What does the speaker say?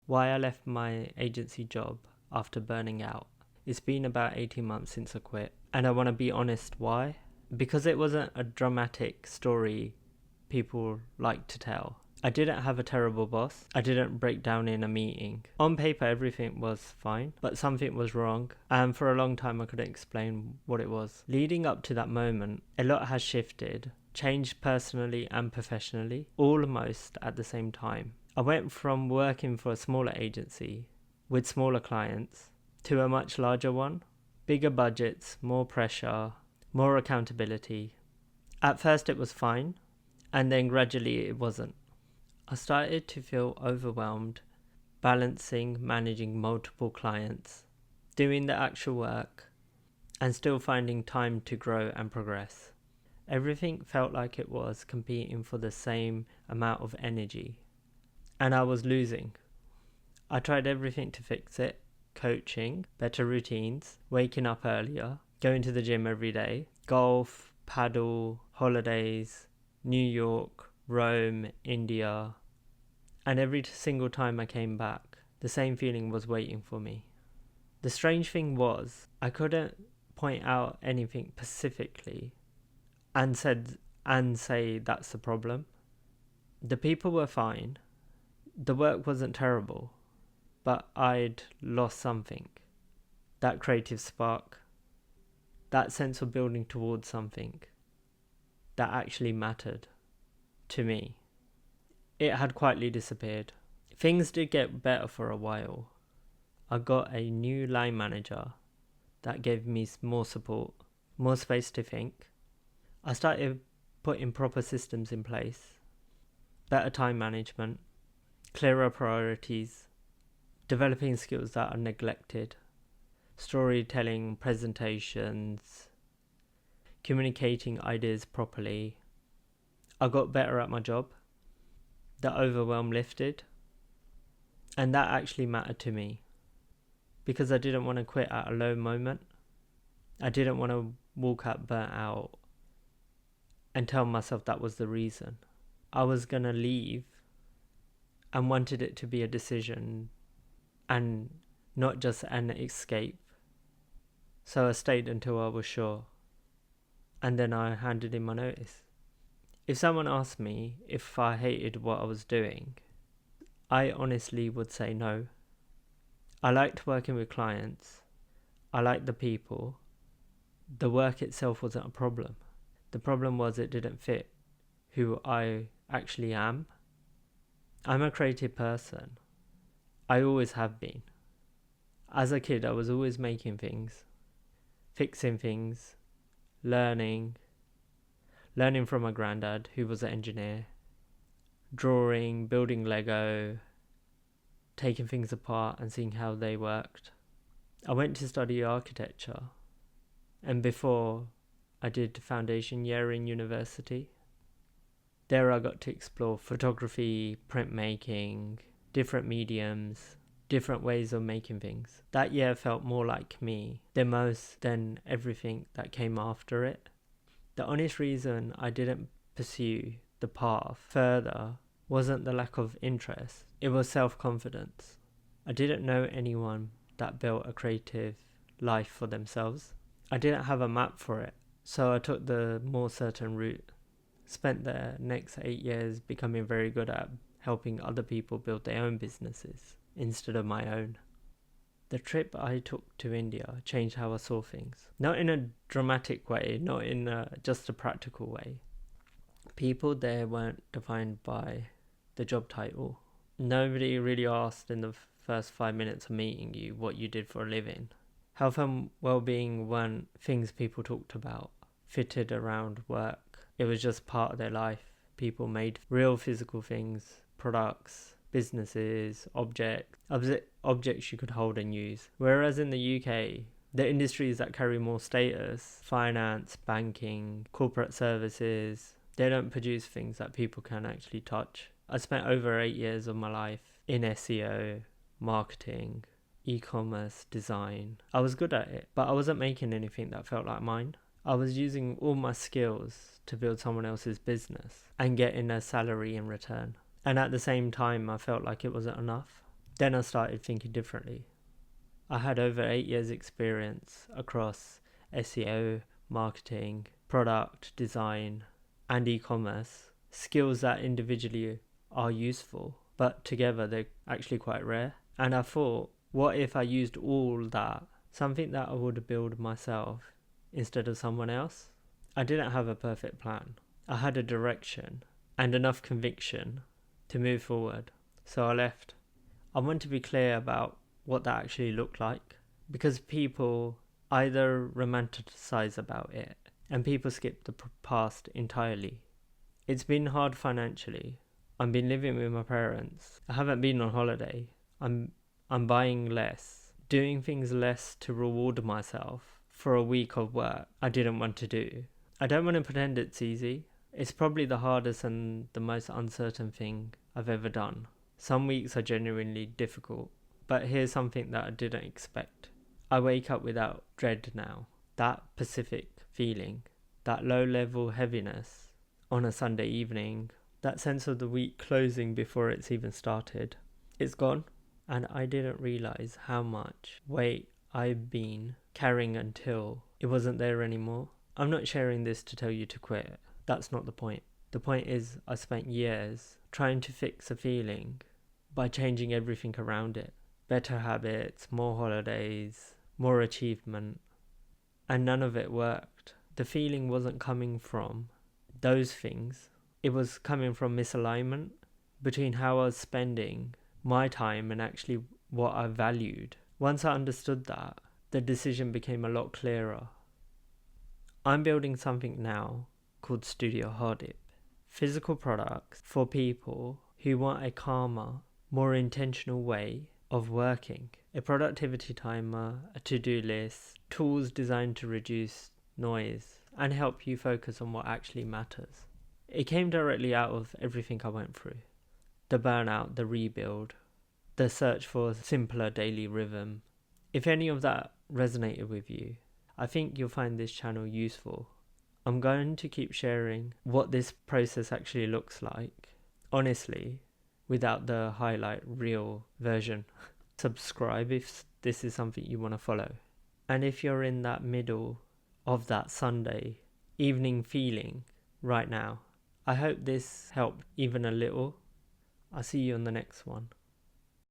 Why I left my agency job after burning out. It's been about 18 months since I quit, and I want to be honest why. Because it wasn't a dramatic story people like to tell. I didn't have a terrible boss. I didn't break down in a meeting. On paper, everything was fine, but something was wrong, and for a long time I couldn't explain what it was. Leading up to that moment, a lot has shifted, changed personally and professionally, almost at the same time. I went from working for a smaller agency with smaller clients to a much larger one. Bigger budgets, more pressure, more accountability. At first it was fine, and then gradually it wasn't. I started to feel overwhelmed, balancing, managing multiple clients, doing the actual work, and still finding time to grow and progress. Everything felt like it was competing for the same amount of energy, and I was losing. I tried everything to fix it: coaching, better routines, waking up earlier, going to the gym every day, golf, paddle, holidays, New York, Rome, India. And every single time I came back, the same feeling was waiting for me. The strange thing was, I couldn't point out anything specifically and say that's the problem. The people were fine. The work wasn't terrible, but I'd lost something. That creative spark, that sense of building towards something that actually mattered to me. It had quietly disappeared. Things did get better for a while. I got a new line manager that gave me more support, more space to think. I started putting proper systems in place, better time management, clearer priorities, developing skills that are neglected, storytelling, presentations, communicating ideas properly. I got better at my job. The overwhelm lifted, and that actually mattered to me because I didn't want to quit at a low moment. I didn't want to walk out burnt out and tell myself that was the reason. I was going to leave and wanted it to be a decision and not just an escape. So I stayed until I was sure, and then I handed in my notice. If someone asked me if I hated what I was doing, I honestly would say no. I liked working with clients. I liked the people. The work itself wasn't a problem. The problem was it didn't fit who I actually am. I'm a creative person. I always have been. As a kid, I was always making things, fixing things, learning from my granddad, who was an engineer, drawing, building Lego, taking things apart and seeing how they worked. I went to study architecture, and before I did foundation year in university. There I got to explore photography, printmaking, different mediums, different ways of making things. That year felt more like me than everything that came after it. The honest reason I didn't pursue the path further wasn't the lack of interest, it was self-confidence. I didn't know anyone that built a creative life for themselves. I didn't have a map for it, so I took the more certain route. Spent the next 8 years becoming very good at helping other people build their own businesses instead of my own. The trip I took to India changed how I saw things. Not in a dramatic way, not in just a practical way. People there weren't defined by the job title. Nobody really asked in the first 5 minutes of meeting you what you did for a living. Health and well-being weren't things people talked about, fitted around work. It was just part of their life. People made real physical things, products, businesses, objects you could hold and use. Whereas in the UK, the industries that carry more status, finance, banking, corporate services, they don't produce things that people can actually touch. I spent over 8 years of my life in SEO, marketing, e-commerce, design. I was good at it, but I wasn't making anything that felt like mine. I was using all my skills to build someone else's business and getting a salary in return. And at the same time, I felt like it wasn't enough. Then I started thinking differently. I had over 8 years experience across SEO, marketing, product design, and e-commerce, skills that individually are useful, but together they're actually quite rare. And I thought, what if I used all that, something that I would build myself instead of someone else? I didn't have a perfect plan. I had a direction and enough conviction to move forward. So I left. I want to be clear about what that actually looked like, because people either romanticize about it and people skip the past entirely. It's been hard financially. I've been living with my parents. I haven't been on holiday. I'm buying less, doing things less to reward myself for a week of work I didn't want to do. I don't want to pretend it's easy. It's probably the hardest and the most uncertain thing I've ever done. Some weeks are genuinely difficult, but here's something that I didn't expect. I wake up without dread now. That Pacific feeling, that low-level heaviness on a Sunday evening, that sense of the week closing before it's even started, it's gone. And I didn't realize how much weight I've been carrying until it wasn't there anymore. I'm not sharing this to tell you to quit. That's not the point. The point is, I spent years trying to fix a feeling by changing everything around it. Better habits, more holidays, more achievement. And none of it worked. The feeling wasn't coming from those things. It was coming from misalignment between how I was spending my time and actually what I valued. Once I understood that, the decision became a lot clearer. I'm building something now called Studio Hardip. Physical products for people who want a calmer, more intentional way of working. A productivity timer, a to-do list, tools designed to reduce noise and help you focus on what actually matters. It came directly out of everything I went through. The burnout, the rebuild, the search for a simpler daily rhythm. If any of that resonated with you, I think you'll find this channel useful. I'm going to keep sharing what this process actually looks like, honestly, without the highlight reel version. Subscribe if this is something you want to follow. And if you're in that middle of that Sunday evening feeling right now, I hope this helped even a little. I'll see you on the next one.